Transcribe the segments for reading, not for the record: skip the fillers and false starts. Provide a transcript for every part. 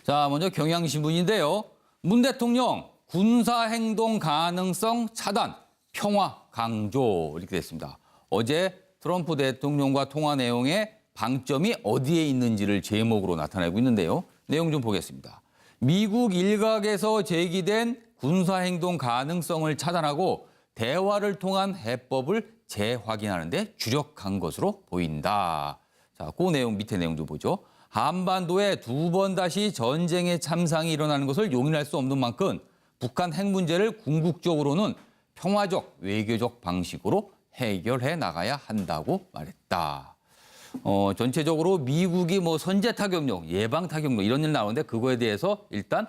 자, 먼저 경향신문인데요. 문 대통령 군사행동 가능성 차단, 평화 강조 이렇게 됐습니다. 어제 트럼프 대통령과 통화 내용에 방점이 어디에 있는지를 제목으로 나타내고 있는데요. 내용 좀 보겠습니다. 미국 일각에서 제기된 군사행동 가능성을 차단하고 대화를 통한 해법을 재확인하는 데 주력한 것으로 보인다. 자, 그 내용 밑에 내용도 보죠. 한반도에 두 번 다시 전쟁의 참상이 일어나는 것을 용인할 수 없는 만큼 북한 핵 문제를 궁극적으로는 평화적 외교적 방식으로 해결해 나가야 한다고 말했다. 전체적으로 미국이 선제 타격용, 예방 타격용 이런 일 나오는데 그거에 대해서 일단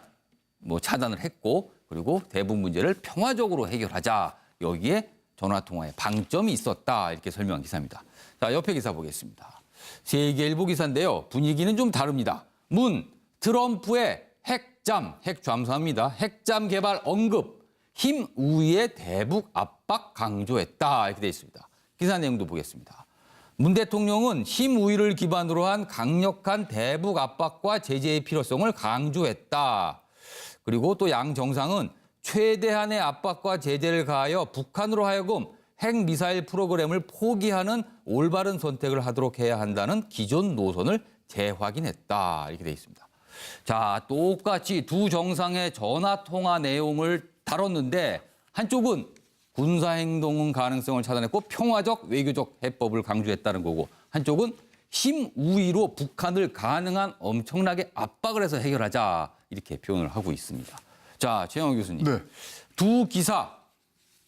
차단을 했고 그리고 대북 문제를 평화적으로 해결하자. 여기에 전화통화에 방점이 있었다. 이렇게 설명한 기사입니다. 자, 옆에 기사 보겠습니다. 세계일보 기사인데요. 분위기는 좀 다릅니다. 트럼프의 핵잠 핵잠수합니다. 핵잠 개발 언급, 힘 우위의 대북 압박 강조했다. 이렇게 돼 있습니다. 기사 내용도 보겠습니다. 문 대통령은 힘 우위를 기반으로 한 강력한 대북 압박과 제재의 필요성을 강조했다. 그리고 또 양 정상은 최대한의 압박과 제재를 가하여 북한으로 하여금 핵미사일 프로그램을 포기하는 올바른 선택을 하도록 해야 한다는 기존 노선을 재확인했다. 이렇게 돼 있습니다. 자, 똑같이 두 정상의 전화통화 내용을 다뤘는데 한쪽은 군사행동 가능성을 차단했고 평화적 외교적 해법을 강조했다는 거고 한쪽은 힘 우위로 북한을 가능한 엄청나게 압박을 해서 해결하자 이렇게 표현을 하고 있습니다. 자, 최영호 교수님. 네. 두 기사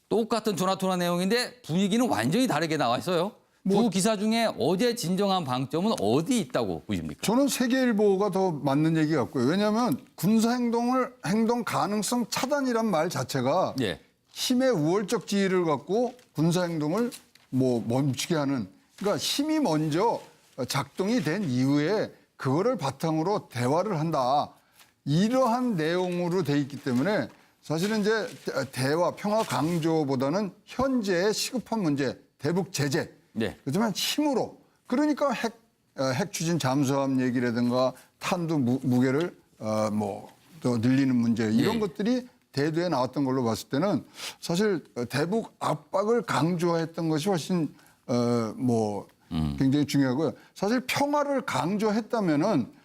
똑같은 전화통화 내용인데 분위기는 완전히 다르게 나와 있어요. 두 기사 중에 어제 진정한 방점은 어디 있다고 보십니까? 저는 세계일보가 더 맞는 얘기 같고요. 왜냐하면 행동 가능성 차단이란 말 자체가 예. 힘의 우월적 지위를 갖고 군사행동을 멈추게 하는, 그러니까 힘이 먼저 작동이 된 이후에 그거를 바탕으로 대화를 한다. 이러한 내용으로 돼 있기 때문에 사실은 이제 대화, 평화 강조보다는 현재의 시급한 문제, 대북 제재. 네. 그렇지만 힘으로. 그러니까 핵 추진 잠수함 얘기라든가 탄두 무게를 더 늘리는 문제 이런 것들이 대두에 나왔던 걸로 봤을 때는 사실 대북 압박을 강조했던 것이 훨씬 굉장히 중요하고요. 사실 평화를 강조했다면은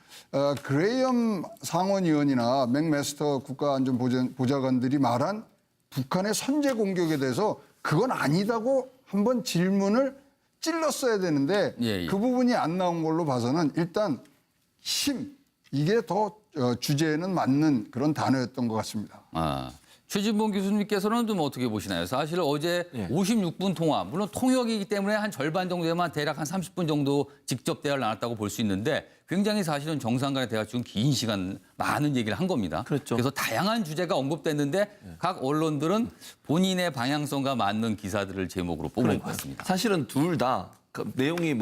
그레이엄 상원의원이나 맥메스터 국가안전보좌관들이 말한 북한의 선제 공격에 대해서 그건 아니다고 한번 질문을 찔렀어야 되는데 그 부분이 안 나온 걸로 봐서는 일단 힘, 이게 더 주제에는 맞는 그런 단어였던 것 같습니다. 최진봉 교수님께서는 좀 어떻게 보시나요? 사실 어제 56분 통화, 물론 통역이기 때문에 한 절반 정도 되면 대략 한 30분 정도 직접 대화를 나눴다고 볼 수 있는데 굉장히 사실은 정상 간의 대화 중 긴 시간 많은 얘기를 한 겁니다. 그렇죠. 그래서 다양한 주제가 언급됐는데 각 언론들은 본인의 방향성과 맞는 기사들을 제목으로 뽑은 것 같습니다. 사실은 둘 다 내용이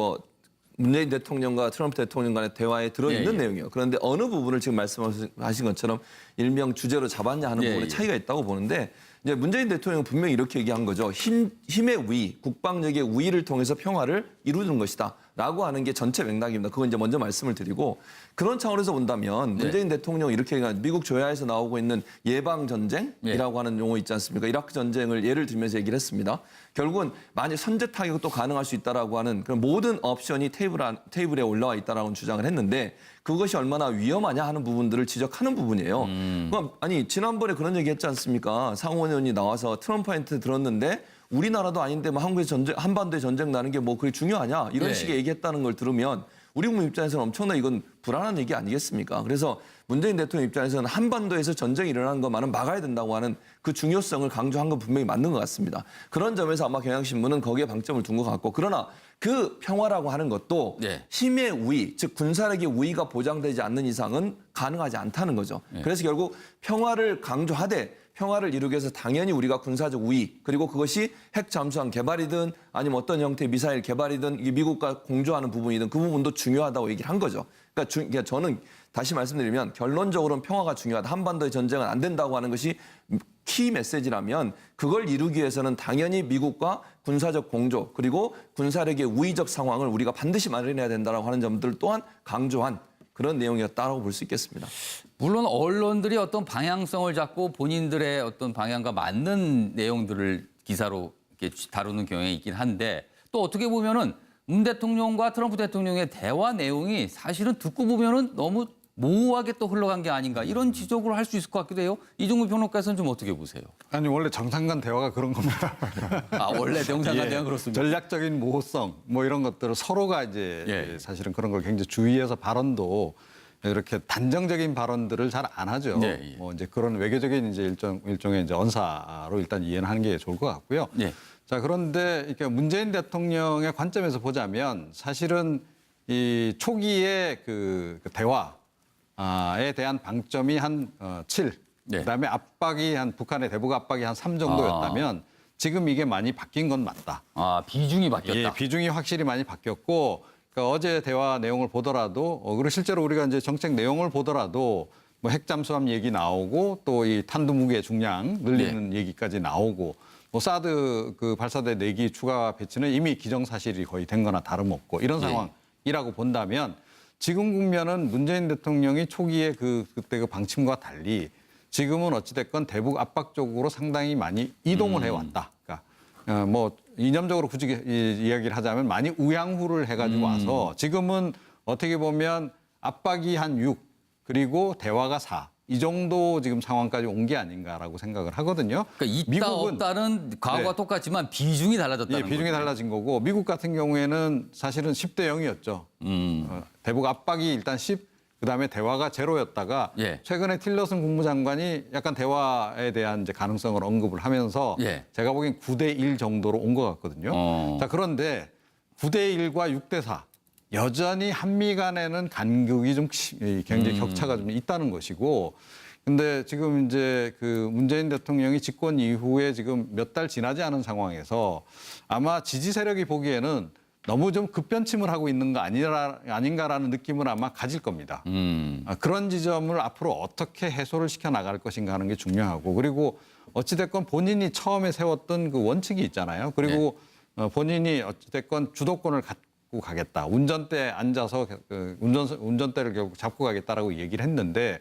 문재인 대통령과 트럼프 대통령 간의 대화에 들어있는 내용이에요. 그런데 어느 부분을 지금 말씀하신 것처럼 일명 주제로 잡았냐 하는 부분에 차이가 있다고 보는데 이제 문재인 대통령은 분명히 이렇게 얘기한 거죠. 힘의 우위, 국방력의 우위를 통해서 평화를 이루는 것이다. 라고 하는 게 전체 맥락입니다. 그건 이제 먼저 말씀을 드리고 그런 차원에서 본다면 문재인 대통령이 이렇게 얘기한 미국 조야에서 나오고 있는 예방전쟁이라고 하는 용어 있지 않습니까? 이라크 전쟁을 예를 들면서 얘기를 했습니다. 결국은 만약 선제 타격도 가능할 수 있다라고 하는 그런 모든 옵션이 테이블에 올라와 있다라고 주장을 했는데 그것이 얼마나 위험하냐 하는 부분들을 지적하는 부분이에요. 그럼 지난번에 그런 얘기 했지 않습니까? 상원 의원이 나와서 트럼프한테 들었는데 우리나라도 아닌데 한반도에 전쟁 나는 게 그게 중요하냐 이런 식의 얘기했다는 걸 들으면 우리 국민 입장에서는 엄청나 이건 불안한 얘기 아니겠습니까? 그래서 문재인 대통령 입장에서는 한반도에서 전쟁이 일어나는 것만은 막아야 된다고 하는 그 중요성을 강조한 건 분명히 맞는 것 같습니다. 그런 점에서 아마 경향신문은 거기에 방점을 둔 것 같고 그러나 그 평화라고 하는 것도 힘의 우위, 즉 군사력의 우위가 보장되지 않는 이상은 가능하지 않다는 거죠. 그래서 결국 평화를 강조하되 평화를 이루기 위해서 당연히 우리가 군사적 우위 그리고 그것이 핵 잠수함 개발이든 아니면 어떤 형태의 미사일 개발이든 미국과 공조하는 부분이든 그 부분도 중요하다고 얘기를 한 거죠. 그러니까 저는 다시 말씀드리면 결론적으로는 평화가 중요하다. 한반도의 전쟁은 안 된다고 하는 것이 키 메시지라면 그걸 이루기 위해서는 당연히 미국과 군사적 공조 그리고 군사력의 우위적 상황을 우리가 반드시 마련해야 된다고 하는 점들 또한 강조한 그런 내용이었다라고 볼 수 있겠습니다. 물론 언론들이 어떤 방향성을 잡고 본인들의 어떤 방향과 맞는 내용들을 기사로 이렇게 다루는 경향이 있긴 한데 또 어떻게 보면은 문 대통령과 트럼프 대통령의 대화 내용이 사실은 듣고 보면은 너무 모호하게 또 흘러간 게 아닌가 이런 지적을 할 수 있을 것 같기도 해요. 이종구 평론가에서는 좀 어떻게 보세요? 아니 원래 정상 간 대화가 그런 겁니다. 아 원래 정상 간 대화 그렇습니다. 전략적인 모호성 뭐 이런 것들을 서로가 이제 예. 사실은 그런 걸 굉장히 주의해서 발언도 이렇게 단정적인 발언들을 잘 안 하죠. 예, 예. 뭐 이제 그런 외교적인 이제 일종의 이제 언사로 일단 이해는 하는 게 좋을 것 같고요. 예. 자 그런데 이렇게 문재인 대통령의 관점에서 보자면 사실은 이 초기에 그 대화에 대한 방점이 한 7, 네. 그다음에 압박이 한 북한의 대북 압박이 한 3 정도였다면 지금 이게 많이 바뀐 건 맞다. 아 비중이 바뀌었다. 예, 비중이 확실히 많이 바뀌었고 그러니까 어제 대화 내용을 보더라도 그리고 실제로 우리가 이제 정책 내용을 보더라도 뭐 핵잠수함 얘기 나오고 또 이 탄두무기의 중량 늘리는 얘기까지 나오고 뭐 사드 그 발사대 4기 추가 배치는 이미 기정사실이 거의 된 거나 다름없고 이런 예. 상황이라고 본다면 지금 국면은 문재인 대통령이 초기에 그때 그 방침과 달리 지금은 어찌됐건 대북 압박 쪽으로 상당히 많이 이동을 해왔다. 그러니까 뭐 이념적으로 굳이 이야기를 하자면 많이 우양후를 해가지고 와서 지금은 어떻게 보면 압박이 한 6, 그리고 대화가 4. 이 정도 지금 상황까지 온 게 아닌가라고 생각을 하거든요. 그러니까 있다 없다는 과거와 네. 똑같지만 비중이 달라졌다는 예, 비중이 거죠. 달라진 거고 미국 같은 경우에는 사실은 10대 0이었죠. 대북 압박이 일단 10, 그다음에 대화가 제로였다가 예. 최근에 틸러슨 국무장관이 약간 대화에 대한 이제 가능성을 언급을 하면서 예. 제가 보기엔 9대 1 정도로 온 것 같거든요. 자, 그런데 9대 1과 6대 4 여전히 한미 간에는 간극이 좀 굉장히 격차가 좀 있다는 것이고 근데 지금 이제 그 문재인 대통령이 집권 이후에 지금 몇 달 지나지 않은 상황에서 아마 지지 세력이 보기에는 너무 좀 급변침을 하고 있는 거 아닌가라는 느낌을 아마 가질 겁니다. 그런 지점을 앞으로 어떻게 해소를 시켜 나갈 것인가 하는 게 중요하고 그리고 어찌됐건 본인이 처음에 세웠던 그 원칙이 있잖아요. 그리고 본인이 어찌됐건 주도권을 갖고 가겠다. 운전대에 앉아서 운전대를 결국 잡고 가겠다라고 얘기를 했는데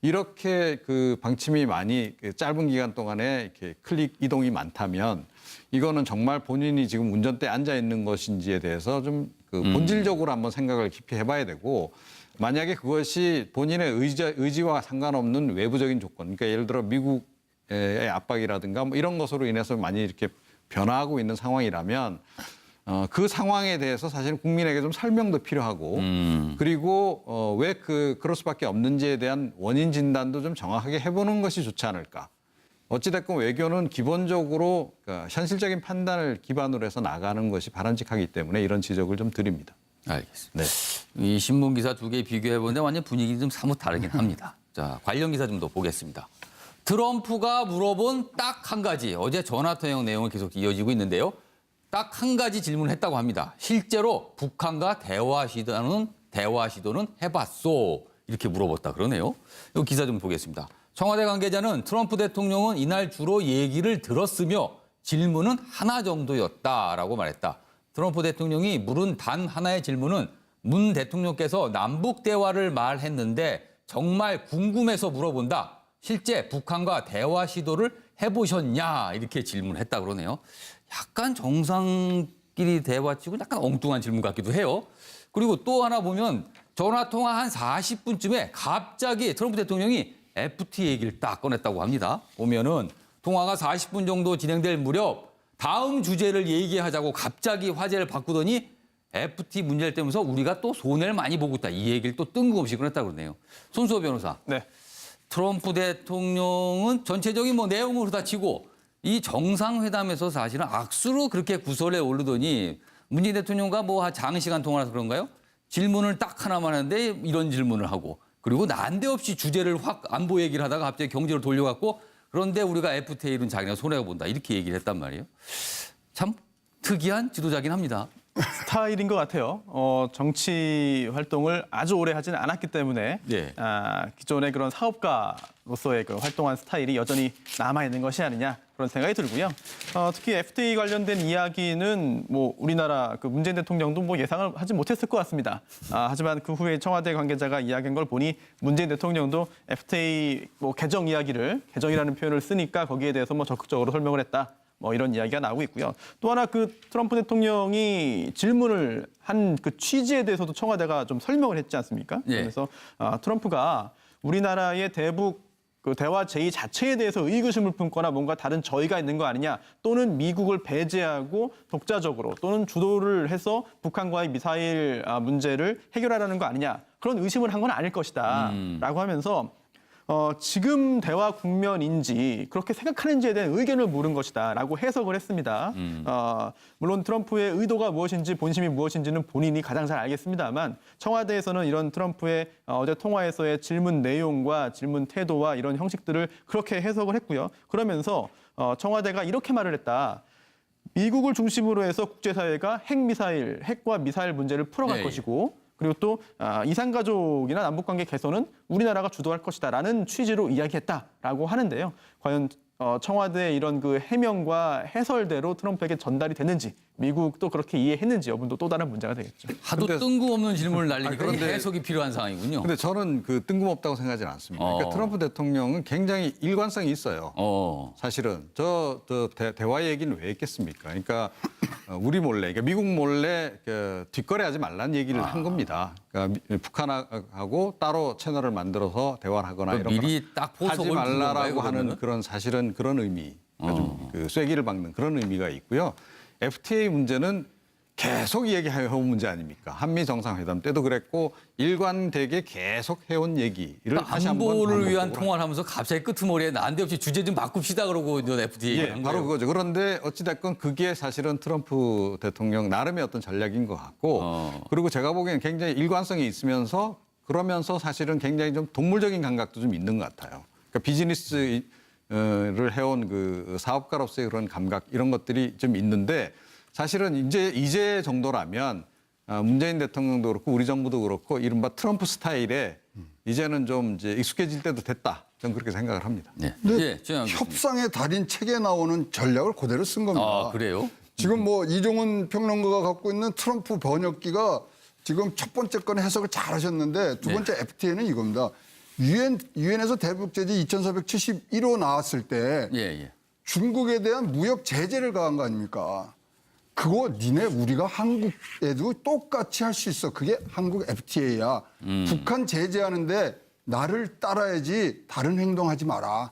이렇게 그 방침이 많이 짧은 기간 동안에 이렇게 클릭 이동이 많다면 이거는 정말 본인이 지금 운전대에 앉아 있는 것인지에 대해서 좀 그 본질적으로 한번 생각을 깊이 해봐야 되고 만약에 그것이 본인의 의지와 상관없는 외부적인 조건, 그러니까 예를 들어 미국의 압박이라든가 뭐 이런 것으로 인해서 많이 이렇게 변화하고 있는 상황이라면 그 상황에 대해서 사실 국민에게 좀 설명도 필요하고 그리고 왜 그럴 수밖에 없는지에 대한 원인 진단도 좀 정확하게 해보는 것이 좋지 않을까. 어찌됐건 외교는 기본적으로 현실적인 판단을 기반으로 해서 나가는 것이 바람직하기 때문에 이런 지적을 좀 드립니다. 알겠습니다. 이 신문 기사 2개 비교해 보는데 완전 분위기 좀 사뭇 다르긴 합니다. 자, 관련 기사 좀 더 보겠습니다. 트럼프가 물어본 딱 한 가지 어제 전화 통역 내용을 계속 이어지고 있는데요. 딱 한 가지 질문을 했다고 합니다. 실제로 북한과 대화 시도는 해봤소 이렇게 물어봤다 그러네요. 이 기사 좀 보겠습니다. 청와대 관계자는 트럼프 대통령은 이날 주로 얘기를 들었으며 질문은 하나 정도였다라고 말했다. 트럼프 대통령이 물은 단 하나의 질문은 문 대통령께서 남북 대화를 말했는데 정말 궁금해서 물어본다. 실제 북한과 대화 시도를 해보셨냐 이렇게 질문했다 그러네요. 약간 정상끼리 대화치고 약간 엉뚱한 질문 같기도 해요. 그리고 또 하나 보면 전화통화 한 40분쯤에 갑자기 트럼프 대통령이 FT 얘기를 딱 꺼냈다고 합니다. 보면은 통화가 40분 정도 진행될 무렵 다음 주제를 얘기하자고 갑자기 화제를 바꾸더니 FT 문제를 떼면서 우리가 또 손해를 많이 보고 있다. 이 얘기를 또 뜬금없이 꺼냈다고 그러네요. 손수호 변호사. 네. 트럼프 대통령은 전체적인 뭐 내용을 다치고 이 정상회담에서 사실은 악수로 그렇게 구설에 오르더니 문재인 대통령과 뭐 장시간 통화라서 그런가요? 질문을 딱 하나만 하는데 이런 질문을 하고 그리고 난데없이 주제를 확 안보 얘기를 하다가 갑자기 경제로 돌려갖고 그런데 우리가 FTA는 자기네가 손해가 본다 이렇게 얘기를 했단 말이에요. 참 특이한 지도자긴 합니다. 스타일인 것 같아요. 정치 활동을 아주 오래 하지는 않았기 때문에 네. 기존의 그런 사업가로서의 그 활동한 스타일이 여전히 남아 있는 것이 아니냐 그런 생각이 들고요. 특히 FTA 관련된 이야기는 뭐 우리나라 그 문재인 대통령도 뭐 예상을 하지 못했을 것 같습니다. 하지만 그 후에 청와대 관계자가 이야기한 걸 보니 문재인 대통령도 FTA 뭐 개정 이야기를 개정이라는 표현을 쓰니까 거기에 대해서 뭐 적극적으로 설명을 했다. 뭐 이런 이야기가 나오고 있고요. 또 하나 그 트럼프 대통령이 질문을 한 그 취지에 대해서도 청와대가 좀 설명을 했지 않습니까? 예. 그래서 트럼프가 우리나라의 대북 그 대화 제의 자체에 대해서 의구심을 품거나 뭔가 다른 저의가 있는 거 아니냐 또는 미국을 배제하고 독자적으로 또는 주도를 해서 북한과의 미사일 문제를 해결하라는 거 아니냐 그런 의심을 한 건 아닐 것이다 라고 하면서 지금 대화 국면인지 그렇게 생각하는지에 대한 의견을 물은 것이다라고 해석을 했습니다. 물론 트럼프의 의도가 무엇인지 본심이 무엇인지는 본인이 가장 잘 알겠습니다만 청와대에서는 이런 트럼프의 어제 통화에서의 질문 내용과 질문 태도와 이런 형식들을 그렇게 해석을 했고요. 그러면서 청와대가 이렇게 말을 했다. 미국을 중심으로 해서 국제사회가 핵과 미사일 문제를 풀어갈 네. 것이고 그리고 또 이산가족이나 남북관계 개선은 우리나라가 주도할 것이다라는 취지로 이야기했다라고 하는데요. 과연 청와대의 이런 그 해명과 해설대로 트럼프에게 전달이 됐는지 미국도 그렇게 이해했는지 여부도 또 다른 문제가 되겠죠. 하도 근데- 뜬금없는 질문을 날리니까 그런데- 해석이 필요한 상황이군요. 근데 저는 그 뜬금없다고 생각하지는 않습니다. 그러니까 트럼프 대통령은 굉장히 일관성이 있어요. 사실은 대화 얘기는 왜 했겠습니까? 그러니까 우리 몰래, 그러니까 미국 몰래 그 뒷거래하지 말라는 얘기를 한 겁니다. 그러니까 북한하고 따로 채널을 만들어서 대화를 하거나 이런 미리 딱 거 하지 포석을 준 건가요, 말라라고 하는 그러면은? 그런 사실은 그런 의미, 좀 그 쐐기를 박는 그런 의미가 있고요. FTA 문제는 계속 얘기해온 문제 아닙니까? 한미 정상회담 때도 그랬고 일관되게 계속 해온 얘기를 다시 한번 안보를 위한 반복적으로 통화를 하면서 갑자기 끄트머리에 난데없이 주제 좀 바꿉시다 그러고 이제 FTA 예, 한 바로 거예요. 그거죠. 그런데 어찌됐건 그게 사실은 트럼프 대통령 나름의 어떤 전략인 것 같고 그리고 제가 보기에는 굉장히 일관성이 있으면서 그러면서 사실은 굉장히 좀 동물적인 감각도 좀 있는 것 같아요. 그러니까 비즈니스를 해온 그 사업가로서의 그런 감각 이런 것들이 좀 있는데 사실은 이제 정도라면 문재인 대통령도 그렇고 우리 정부도 그렇고 이른바 트럼프 스타일에 이제는 좀 이제 익숙해질 때도 됐다. 저는 그렇게 생각을 합니다. 네. 근데 예, 최영학 교수님. 협상의 달인 책에 나오는 전략을 그대로 쓴 겁니다. 아, 그래요? 지금 뭐 이종훈 평론가가 갖고 있는 트럼프 번역기가 지금 첫 번째 건 해석을 잘 하셨는데 두 번째 FTA는 이겁니다. 유엔에서 대북 제재 2471호 나왔을 때 예. 중국에 대한 무역 제재를 가한 거 아닙니까? 그거 우리가 한국에도 똑같이 할 수 있어. 그게 한국 FTA야. 북한 제재하는데 나를 따라야지 다른 행동하지 마라.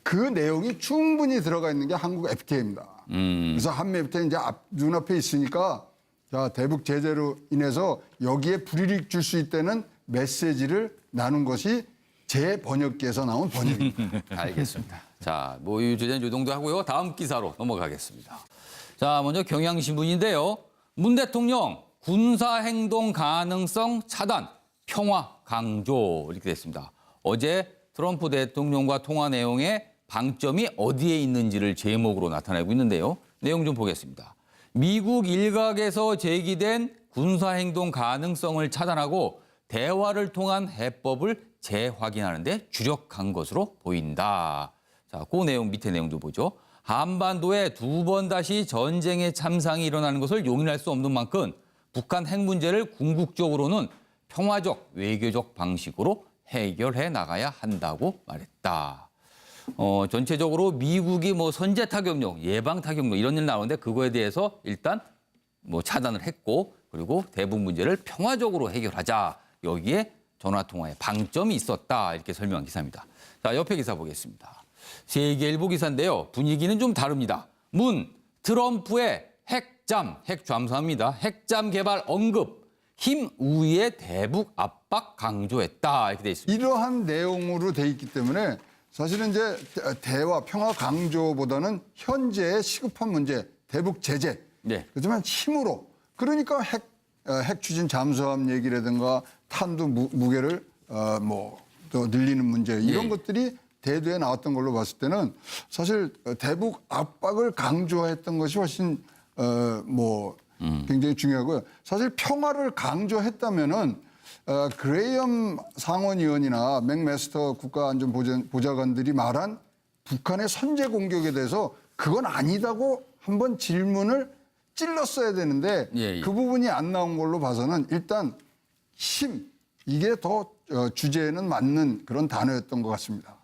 그 내용이 충분히 들어가 있는 게 한국 FTA입니다. 그래서 한미 FTA 이제 눈앞에 있으니까 자, 대북 제재로 인해서 여기에 불이익 줄 수 있다는 메시지를 나눈 것이 제 번역기에서 나온 번역입니다. 알겠습니다. 자, 뭐 이 주제는 요 정도 하고요. 다음 기사로 넘어가겠습니다. 자, 먼저 경향신문인데요. 문 대통령 군사행동 가능성 차단, 평화 강조 이렇게 됐습니다. 어제 트럼프 대통령과 통화 내용의 방점이 어디에 있는지를 제목으로 나타내고 있는데요. 내용 좀 보겠습니다. 미국 일각에서 제기된 군사행동 가능성을 차단하고 대화를 통한 해법을 재확인하는 데 주력한 것으로 보인다. 자, 그 내용 밑에 내용도 보죠. 한반도에 두 번 다시 전쟁의 참상이 일어나는 것을 용인할 수 없는 만큼 북한 핵 문제를 궁극적으로는 평화적 외교적 방식으로 해결해 나가야 한다고 말했다. 전체적으로 미국이 뭐 선제 타격용, 예방 타격용 이런 일 나오는데 그거에 대해서 일단 뭐 차단을 했고 그리고 대북 문제를 평화적으로 해결하자. 여기에 전화 통화에 방점이 있었다. 이렇게 설명한 기사입니다. 자, 옆에 기사 보겠습니다. 세계일보 기사인데요. 분위기는 좀 다릅니다. 트럼프의 핵 잠수합니다. 핵잠 개발 언급, 힘 우위의 대북 압박 강조했다. 이렇게 돼 있습니다. 이러한 내용으로 돼 있기 때문에 사실은 이제 대화, 평화 강조보다는 현재의 시급한 문제, 대북 제재. 네. 그렇지만 힘으로. 그러니까 핵 추진 잠수함 얘기라든가 탄두 무게를 또 늘리는 문제 이런 예. 것들이 대두에 나왔던 걸로 봤을 때는 사실 대북 압박을 강조했던 것이 훨씬 굉장히 중요하고요. 사실 평화를 강조했다면은 그레이엄 상원의원이나 맥메스터 국가안전보좌관들이 말한 북한의 선제 공격에 대해서 그건 아니다고 한번 질문을 찔렀어야 되는데 예. 그 부분이 안 나온 걸로 봐서는 일단 이게 더 주제에는 맞는 그런 단어였던 것 같습니다.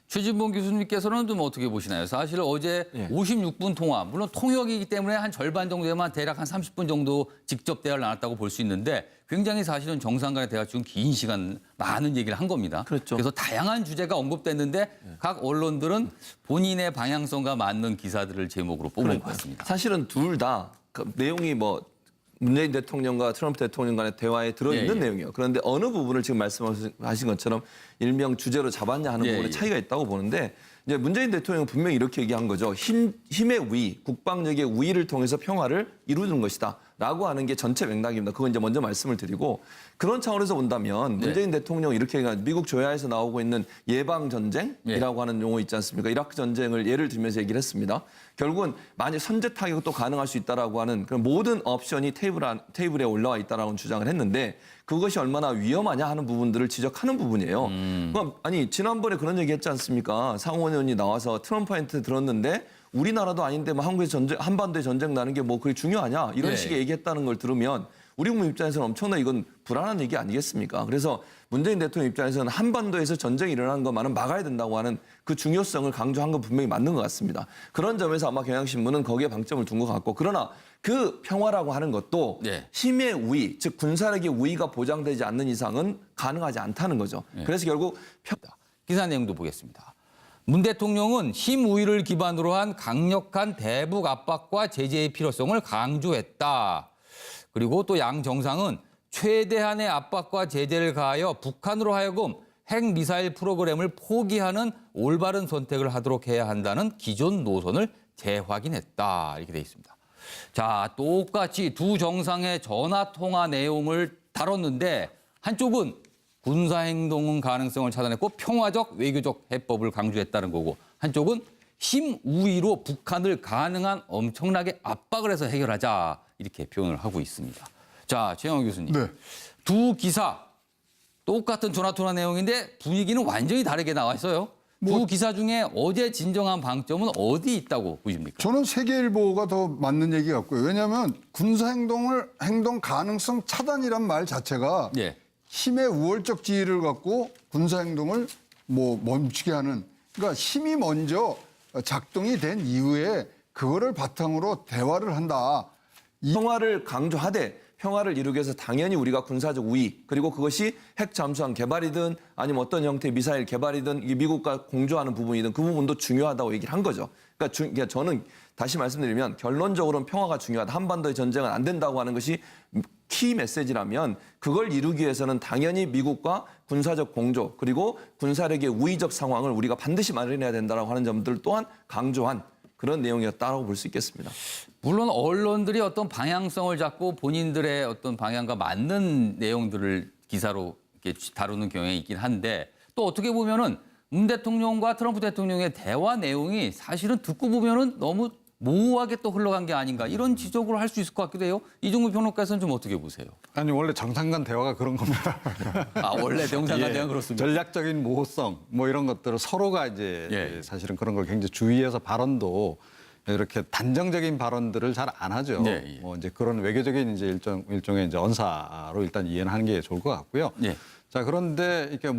최진봉 교수님께서는 좀 어떻게 보시나요? 사실 어제 56분 통화, 물론 통역이기 때문에 한 절반 정도 되면 대략 한 30분 정도 직접 대화를 나눴다고 볼 수 있는데 굉장히 사실은 정상 간의 대화 중 긴 시간 많은 얘기를 한 겁니다. 그렇죠. 그래서 다양한 주제가 언급됐는데 각 언론들은 본인의 방향성과 맞는 기사들을 제목으로 뽑은 것 같습니다. 사실은 둘 다 내용이 뭐 문재인 대통령과 트럼프 대통령 간의 대화에 들어있는 내용이에요. 그런데 어느 부분을 지금 말씀하신 것처럼 일명 주제로 잡았냐 하는 부분에 차이가 있다고 보는데 이제 문재인 대통령은 분명히 이렇게 얘기한 거죠. 힘의 우위, 국방력의 우위를 통해서 평화를 이루는 것이다. 라고 하는 게 전체 맥락입니다. 그거 이제 먼저 말씀을 드리고 그런 차원에서 본다면 문재인 대통령이 이렇게 얘기한 미국 조야에서 나오고 있는 예방전쟁이라고 하는 용어 있지 않습니까? 이라크 전쟁을 예를 들면서 얘기를 했습니다. 결국은 만약 선제 타격도 가능할 수 있다라고 하는 그런 모든 옵션이 테이블에 올라와 있다라고 주장을 했는데 그것이 얼마나 위험하냐 하는 부분들을 지적하는 부분이에요. 그럼 아니 지난번에 그런 얘기 했지 않습니까? 상원 의원이 나와서 트럼프한테 들었는데 우리나라도 아닌데 뭐 한국에서 한반도에 전쟁 나는 게 뭐 그게 중요하냐 이런 식의 얘기했다는 걸 들으면 우리 국민 입장에서는 엄청나 이건 불안한 얘기 아니겠습니까? 그래서 문재인 대통령 입장에서는 한반도에서 전쟁이 일어나는 것만은 막아야 된다고 하는 그 중요성을 강조한 건 분명히 맞는 것 같습니다. 그런 점에서 아마 경향신문은 거기에 방점을 둔 것 같고 그러나 그 평화라고 하는 것도 힘의 우위, 즉 군사력의 우위가 보장되지 않는 이상은 가능하지 않다는 거죠. 그래서 결국 기사 내용도 보겠습니다. 문 대통령은 힘 우위를 기반으로 한 강력한 대북 압박과 제재의 필요성을 강조했다. 그리고 또 양 정상은 최대한의 압박과 제재를 가하여 북한으로 하여금 핵미사일 프로그램을 포기하는 올바른 선택을 하도록 해야 한다는 기존 노선을 재확인했다. 이렇게 돼 있습니다. 자, 똑같이 두 정상의 전화 통화 내용을 다뤘는데 한쪽은 군사행동 가능성을 차단했고 평화적 외교적 해법을 강조했다는 거고 한쪽은 힘 우위로 북한을 가능한 엄청나게 압박을 해서 해결하자 이렇게 표현을 하고 있습니다. 자, 최영호 교수님. 네. 두 기사 똑같은 전화통화 내용인데 분위기는 완전히 다르게 나와 있어요. 두 기사 중에 어제 진정한 방점은 어디 있다고 보십니까? 저는 세계일보가 더 맞는 얘기 같고요. 왜냐하면 행동 가능성 차단이란 말 자체가 힘의 우월적 지위를 갖고 군사행동을 멈추게 하는 그러니까 힘이 먼저 작동이 된 이후에 그거를 바탕으로 대화를 한다. 평화를 강조하되 평화를 이루기 위해서 당연히 우리가 군사적 우위 그리고 그것이 핵 잠수함 개발이든 아니면 어떤 형태의 미사일 개발이든 미국과 공조하는 부분이든 그 부분도 중요하다고 얘기를 한 거죠. 그러니까 저는 다시 말씀드리면 결론적으로는 평화가 중요하다. 한반도의 전쟁은 안 된다고 하는 것이 키 메시지라면 그걸 이루기 위해서는 당연히 미국과 군사적 공조 그리고 군사력의 우위적 상황을 우리가 반드시 마련해야 된다고 하는 점들 또한 강조한 그런 내용이었다고 볼 수 있겠습니다. 물론 언론들이 어떤 방향성을 잡고 본인들의 어떤 방향과 맞는 내용들을 기사로 이렇게 다루는 경향이 있긴 한데 또 어떻게 보면은 문 대통령과 트럼프 대통령의 대화 내용이 사실은 듣고 보면은 너무 모호하게 또 흘러간 게 아닌가 이런 지적을 할 수 있을 것 같기도 해요. 이종구 평론가에서는 좀 어떻게 보세요? 아니 원래 정상 간 대화가 그런 겁니다. 원래 정상 간 대화가 그렇습니다. 전략적인 모호성 뭐 이런 것들을 서로가 이제 사실은 그런 걸 굉장히 주의해서 발언도 이렇게 단정적인 발언들을 잘 안 하죠. 뭐 이제 그런 외교적인 이제 일종의 이제 언사로 일단 이해는 하는 게 좋을 것 같고요. 자 그런데 이렇게